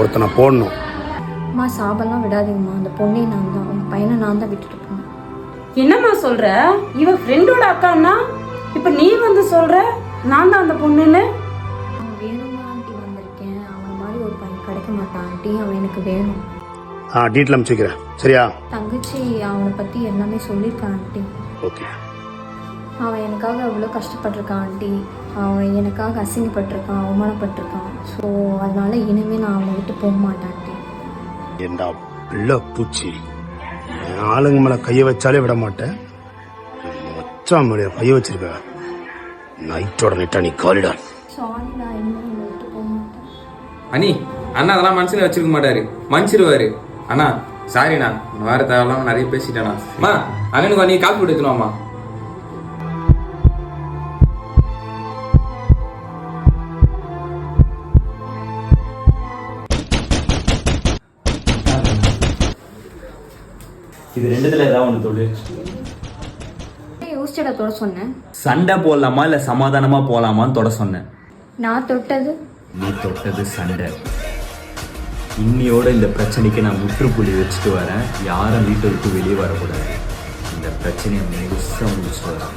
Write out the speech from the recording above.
ஒருத்தனை போடணும். அம்மா சாபெல்லாம் விடாதீங்கம்மா, அந்த பொண்ணே நான் தான், உங்கள் பையனை நான் தான் விட்டுட்டு போனேன். என்னம்மா சொல்ற? இவ ஃப்ரெண்டோட அக்கான்னா இப்ப நீ வந்து சொல்ற நான் தான் அந்த பொண்ணுன்னு? அவன் வேணுமா ஆண்டி வந்திருக்கேன், அவனை மாதிரி ஒரு பையன் கிடைக்க மாட்டான் ஆண்டி, அவன் எனக்கு வேணும். டீட்டெயில் அனுப்பிச்சுக்கிறேன், சரியா? தங்கச்சி அவனை பற்றி எல்லாமே சொல்லியிருக்கான் ஆண்டி. ஓகே. அவன் எனக்காக அவ்வளோ கஷ்டப்பட்டிருக்கான் ஆண்டி, அவன் எனக்காக அசிங்கப்பட்டிருக்கான், அவமானப்பட்டிருக்கான். ஸோ அதனால இனிமேல் நான் அவனை விட்டு போக மாட்டேன் ஆண்டி. ஏண்டா பிள்ளை பூச்சி, என் ஆளுங்க மேலே கையை வச்சாலே விட மாட்டேன். மச்சான் மேலே கையை வச்சிருக்க, நைட்டோட நைட்டா நீ காலிடா. சாரி, நான் இனிமேல் என்னை விட்டு போக மாட்டேன். அண்ணி, அண்ணா அதெல்லாம் மனசுல வச்சிருக்க மாட்டாரு, மன்னிச்சிருவாரு. அண்ணா சாரிண்ணா, வேற தேவையில்லாம நிறைய பேசிட்டேண்ணா. அம்மா அண்ணனுக்கு அண்ணி கால் போட்டு எடுத்துனோம்மா. இது ரெண்டுத்துல ஏதாவது ஒன்று தொடு. யோசிச்சடா தொட சொன்னேன். சண்டை போடலாமா இல்லை சமாதானமா போகலாமான்னு தொட சொன்னேன். நான் தொட்டது நீ தொட்டது சண்டை. இன்னியோட இந்த பிரச்சனைக்கு நான் முற்றுப்புள்ளி வச்சுட்டு வரேன். யாரும் வீட்டை விட்டு வெளியே வரக்கூடாது. இந்த பிரச்சனையை முழுசாக முடிச்சுட்டு வரேன்.